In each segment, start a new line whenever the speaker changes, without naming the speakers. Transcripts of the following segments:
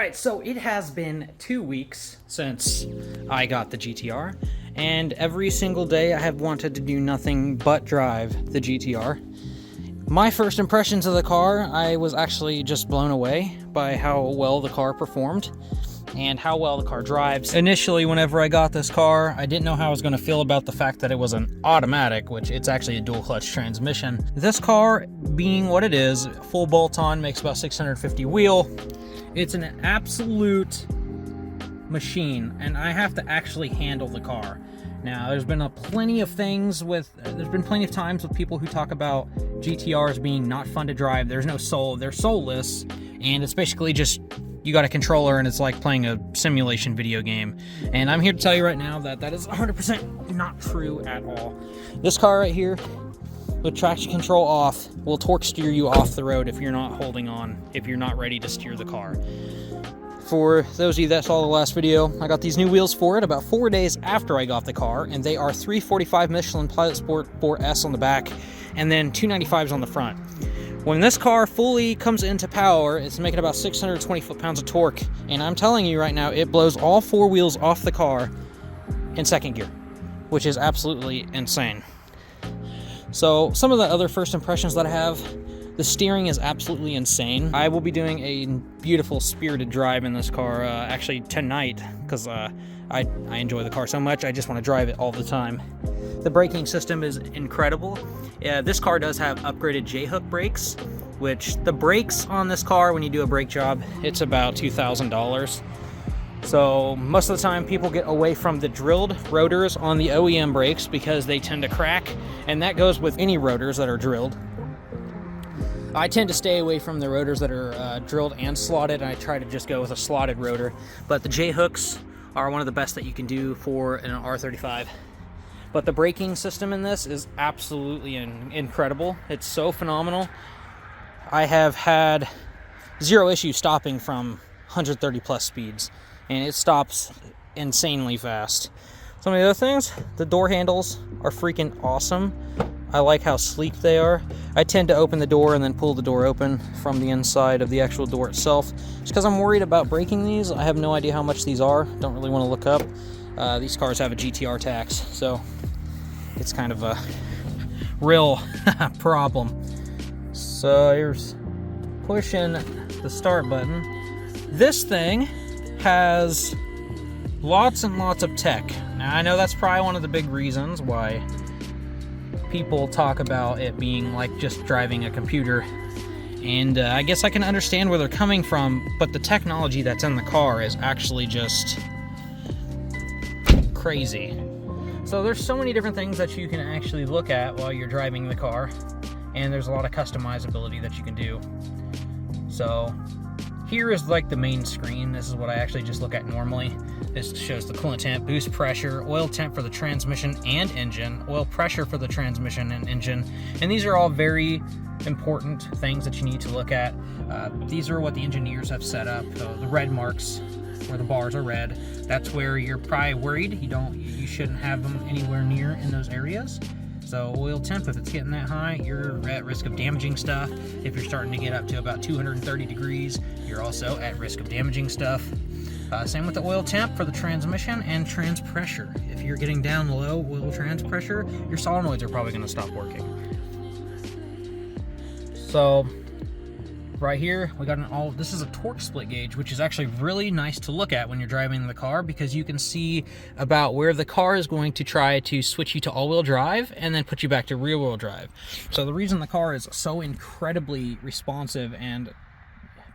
Alright, so it has been 2 weeks since I got the GTR, and every single day I have wanted to do nothing but drive the GTR. My first impressions of the car, I was actually just blown away by how well the car performed and how well the car drives. Initially, whenever I got this car, I didn't know how I was going to feel about the fact that it was an automatic, which it's actually a dual clutch transmission. This car, being what it is, full bolt-on, makes about 650 wheel. It's an absolute machine, and I have to actually handle the car. Now, there's been plenty of times with people who talk about GTRs being not fun to drive. There's no soul, they're soulless, and it's basically just, you got a controller and it's like playing a simulation video game. And I'm here to tell you right now that that is 100% not true at all. This car right here, with traction control off, will torque steer you off the road if you're not holding on, if you're not ready to steer the car. For those of you that saw the last video, I got these new wheels for it about 4 days after I got the car, and they are 345 Michelin Pilot Sport 4S on the back, and then 295s on the front. When this car fully comes into power, it's making about 620 foot-pounds of torque, and I'm telling you right now, it blows all four wheels off the car in second gear, which is absolutely insane. So some of the other first impressions that I have, the steering is absolutely insane. I will be doing a beautiful spirited drive in this car actually tonight, because I enjoy the car so much, I just want to drive it all the time. The braking system is incredible. This car does have upgraded J-hook brakes, which the brakes on this car, when you do a brake job, it's about $2,000. So most of the time people get away from the drilled rotors on the OEM brakes because they tend to crack, and that goes with any rotors that are drilled. I tend to stay away from the rotors that are drilled and slotted, and I try to just go with a slotted rotor. But the J-hooks are one of the best that you can do for an R35. But the braking system in this is absolutely incredible. It's so phenomenal. I have had zero issue stopping from 130 plus speeds, and it stops insanely fast. Some of the other things, the door handles are freaking awesome. I like how sleek they are. I tend to open the door and then pull the door open from the inside of the actual door itself, just because I'm worried about breaking these. I have no idea how much these are. Don't really want to look up. These cars have a GTR tax, so it's kind of a real problem. So here's pushing the start button. This thing has lots and lots of tech. Now, I know that's probably one of the big reasons why people talk about it being like just driving a computer, and I guess I can understand where they're coming from, but the technology that's in the car is actually just crazy. So there's so many different things that you can actually look at while you're driving the car, and there's a lot of customizability that you can do. So here is like the main screen. This is what I actually just look at normally. This shows the coolant temp, boost pressure, oil temp for the transmission and engine, oil pressure for the transmission and engine. And these are all very important things that you need to look at. These are what the engineers have set up. So the red marks where the bars are red, that's where you're probably worried. You shouldn't have them anywhere near in those areas. So oil temp, if it's getting that high, you're at risk of damaging stuff. If you're starting to get up to about 230 degrees, you're also at risk of damaging stuff. Same with the oil temp for the transmission and trans pressure. If you're getting down low oil trans pressure, your solenoids are probably going to stop working. So right here, we got this is a torque split gauge, which is actually really nice to look at when you're driving the car, because you can see about where the car is going to try to switch you to all-wheel drive and then put you back to rear-wheel drive. So the reason the car is so incredibly responsive and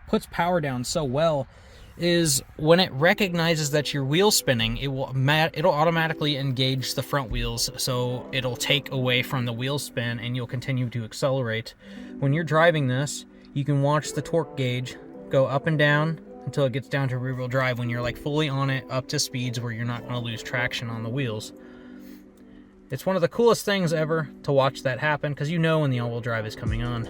puts power down so well is when it recognizes that your wheel's spinning, it'll automatically engage the front wheels, so it'll take away from the wheel spin and you'll continue to accelerate. When you're driving this, you can watch the torque gauge go up and down until it gets down to rear-wheel drive when you're like fully on it, up to speeds where you're not going to lose traction on the wheels. It's one of the coolest things ever to watch that happen, because you know when the all-wheel drive is coming on.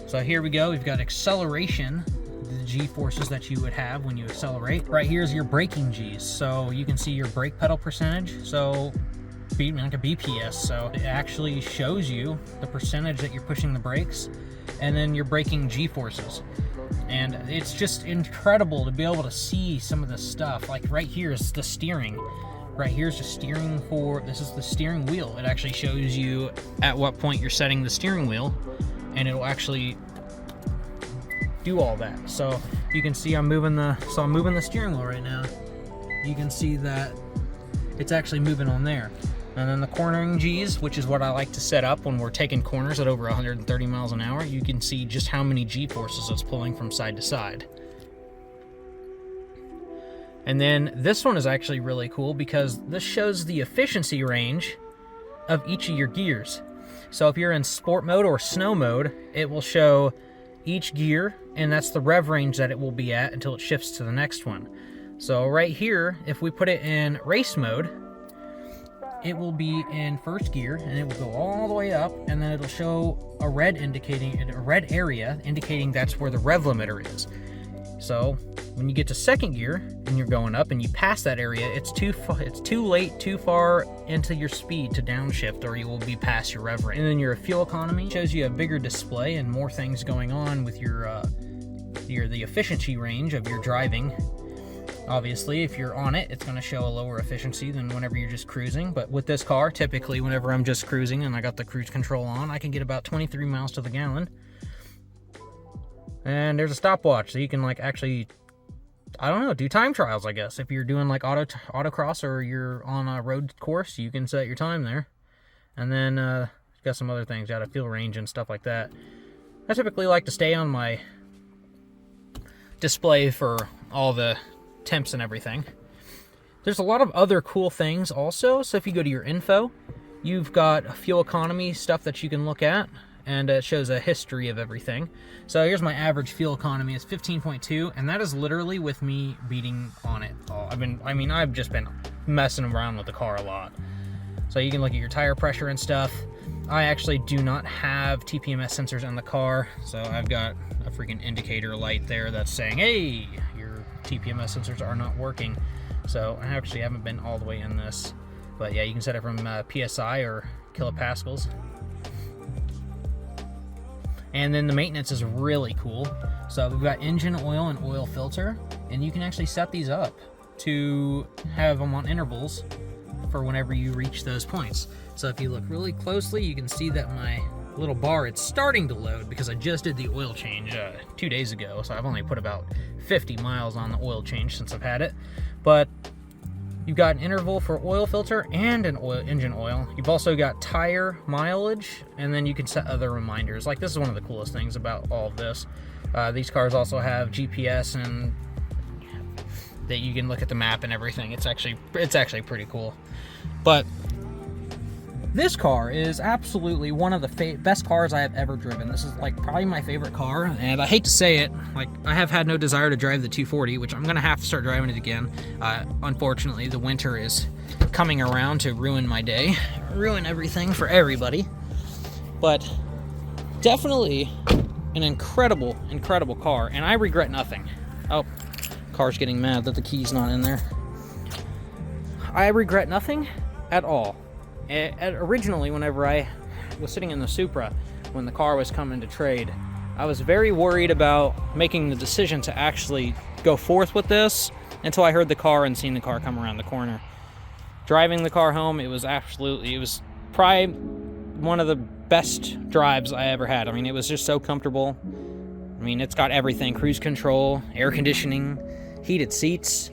So here we go, we've got acceleration, the G-forces that you would have when you accelerate. Right here's your braking Gs, so you can see your brake pedal percentage, so like a BPS, so it actually shows you the percentage that you're pushing the brakes, and then your braking G-forces. And it's just incredible to be able to see some of this stuff. Like right here is the steering. Right here is the steering this is the steering wheel. It actually shows you at what point you're setting the steering wheel, and it'll actually do all that. So you can see I'm moving the steering wheel right now. You can see that it's actually moving on there. And then the cornering G's, which is what I like to set up when we're taking corners at over 130 miles an hour, you can see just how many G forces it's pulling from side to side. And then this one is actually really cool because this shows the efficiency range of each of your gears. So if you're in sport mode or snow mode, it will show each gear, and that's the rev range that it will be at until it shifts to the next one. So right here, if we put it in race mode, it will be in first gear, and it will go all the way up, and then it'll show a red area indicating that's where the rev limiter is. So when you get to second gear and you're going up and you pass that area, it's too far into your speed to downshift, or you will be past your rev range. And then your fuel economy shows you a bigger display and more things going on with the efficiency range of your driving. Obviously, if you're on it, it's going to show a lower efficiency than whenever you're just cruising. But with this car, typically whenever I'm just cruising and I got the cruise control on, I can get about 23 miles to the gallon. And there's a stopwatch, so you can like actually, I don't know, do time trials, I guess. If you're doing like autocross or you're on a road course, you can set your time there. And then got some other things, got a fuel range and stuff like that. I typically like to stay on my display for all the temps and everything. There's a lot of other cool things also. So if you go to your info, you've got fuel economy stuff that you can look at, and it shows a history of everything. So here's my average fuel economy. It's 15.2, and that is literally with me beating on it all. I've just been messing around with the car a lot. So you can look at your tire pressure and stuff. I actually do not have TPMS sensors on the car, so I've got a freaking indicator light there that's saying, hey, your TPMS sensors are not working. So I actually haven't been all the way in this, but yeah, you can set it from PSI or kilopascals. And then the maintenance is really cool. So we've got engine oil and oil filter, and you can actually set these up to have them on intervals for whenever you reach those points. So if you look really closely, you can see that my little bar, it's starting to load because I just did the oil change 2 days ago. So I've only put about 50 miles on the oil change since I've had it. But you've got an interval for oil filter and an engine oil. You've also got tire mileage, and then you can set other reminders. Like, this is one of the coolest things about all of this. These cars also have GPS, and that you can look at the map and everything. It's actually pretty cool. But this car is absolutely one of the best cars I have ever driven. This is like probably my favorite car, and I hate to say it, like, I have had no desire to drive the 240, which I'm gonna have to start driving it again. Unfortunately, the winter is coming around to ruin my day, ruin everything for everybody. But definitely an incredible car, and I regret nothing. Oh, car's getting mad that the key's not in there. I regret nothing at all. Originally, whenever I was sitting in the Supra, when the car was coming to trade, I was very worried about making the decision to actually go forth with this until I heard the car and seen the car come around the corner. Driving the car home, it was probably one of the best drives I ever had. I mean, it was just so comfortable. I mean, it's got everything: cruise control, air conditioning, heated seats,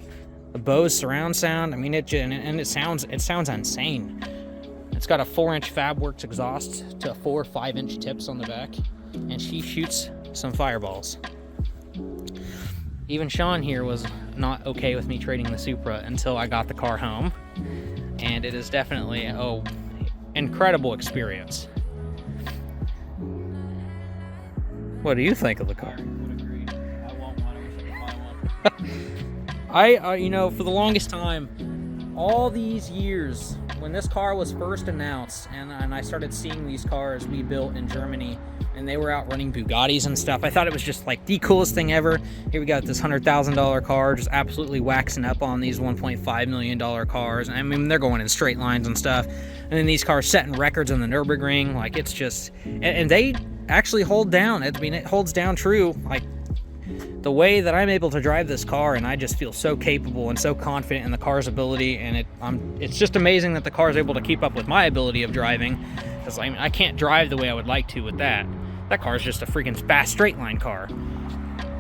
the Bose surround sound. I mean, it sounds insane. It's got a 4-inch Fabworks exhaust to 4 or 5-inch tips on the back, and she shoots some fireballs. Even Sean here was not okay with me trading the Supra until I got the car home, and it is definitely an incredible experience. What do you think of the car?
I would agree. I want one. I wish I could buy one.
I for the longest time, all these years, when this car was first announced, and I started seeing these cars be built in Germany, and they were out running Bugattis and stuff, I thought it was just like the coolest thing ever. Here we got this $100,000 car just absolutely waxing up on these $1.5 million cars. I mean, they're going in straight lines and stuff. And then these cars setting records on the Nürburgring. Like, it's just, and they actually hold down. I mean, it holds down true. Like, the way that I'm able to drive this car, and I just feel so capable and so confident in the car's ability, and it's just amazing that the car is able to keep up with my ability of driving, because I can't drive the way I would like to with that. That car is just a freaking fast straight line car.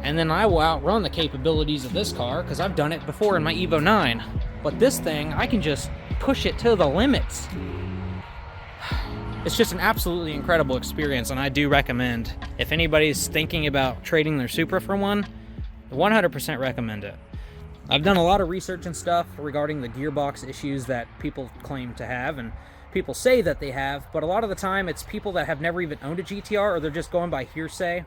And then I will outrun the capabilities of this car, because I've done it before in my Evo 9. But this thing, I can just push it to the limits. It's just an absolutely incredible experience, and I do recommend, if anybody's thinking about trading their Supra for one, 100% recommend it. I've done a lot of research and stuff regarding the gearbox issues that people claim to have, and people say that they have, but a lot of the time it's people that have never even owned a GTR, or they're just going by hearsay,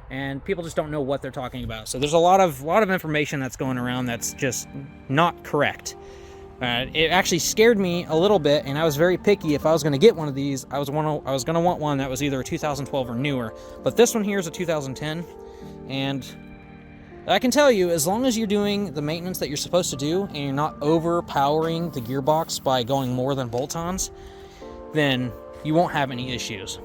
and people just don't know what they're talking about. So there's a lot of information that's going around that's just not correct. It actually scared me a little bit, and I was very picky. If I was going to get one of these, I was going to want one that was either a 2012 or newer. But this one here is a 2010, and I can tell you, as long as you're doing the maintenance that you're supposed to do, and you're not overpowering the gearbox by going more than bolt-ons, then you won't have any issues.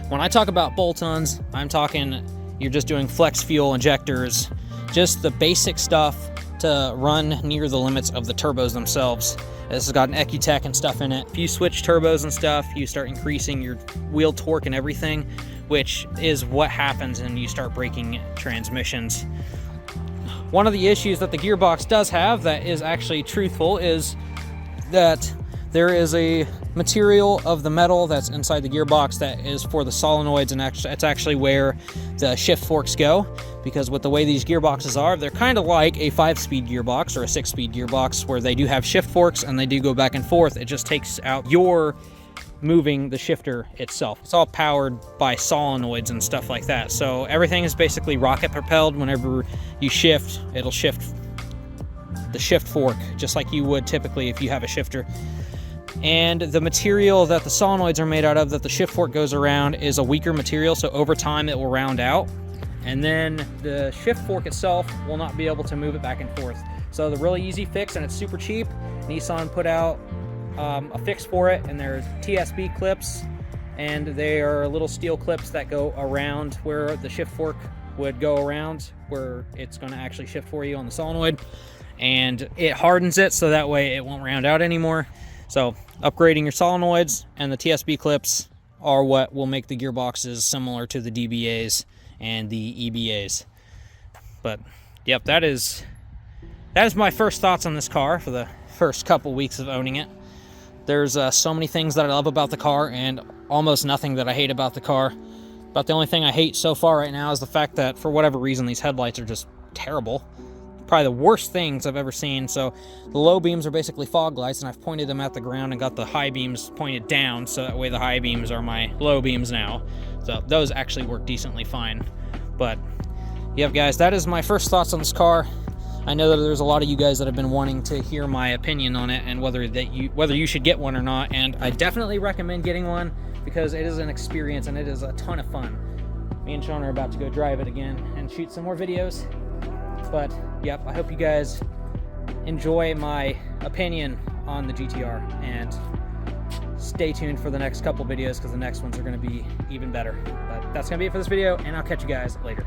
When I talk about bolt-ons, I'm talking you're just doing flex fuel injectors, just the basic stuff to run near the limits of the turbos themselves. This has got an Ecutech and stuff in it. If you switch turbos and stuff, you start increasing your wheel torque and everything, which is what happens when you start breaking transmissions. One of the issues that the gearbox does have that is actually truthful is that there is a material of the metal that's inside the gearbox that is for the solenoids, and it's actually where the shift forks go, because with the way these gearboxes are, they're kind of like a 5-speed gearbox or a 6-speed gearbox, where they do have shift forks and they do go back and forth. It just takes out your moving the shifter itself. It's all powered by solenoids and stuff like that, so everything is basically rocket propelled. Whenever you shift, it'll shift the shift fork just like you would typically if you have a shifter. And the material that the solenoids are made out of, that the shift fork goes around, is a weaker material, so over time it will round out, and then the shift fork itself will not be able to move it back and forth. So the really easy fix, and it's super cheap, Nissan put out a fix for it, and they're TSB clips, and they are little steel clips that go around where the shift fork would go around, where it's going to actually shift for you on the solenoid, and it hardens it so that way it won't round out anymore. So upgrading your solenoids and the TSB clips are what will make the gearboxes similar to the DBAs and the EBAs. But yep, that is my first thoughts on this car for the first couple weeks of owning it. There's so many things that I love about the car, and almost nothing that I hate about the car. But the only thing I hate so far right now is the fact that for whatever reason these headlights are just terrible. Probably the worst things I've ever seen. So the low beams are basically fog lights, and I've pointed them at the ground and got the high beams pointed down, so that way the high beams are my low beams now. So those actually work decently fine. But yeah, guys, that is my first thoughts on this car. I know that there's a lot of you guys that have been wanting to hear my opinion on it and whether you should get one or not, and I definitely recommend getting one because it is an experience and it is a ton of fun. Me and Sean are about to go drive it again and shoot some more videos. But yep, I hope you guys enjoy my opinion on the GTR, and stay tuned for the next couple videos because the next ones are going to be even better. But that's going to be it for this video, and I'll catch you guys later.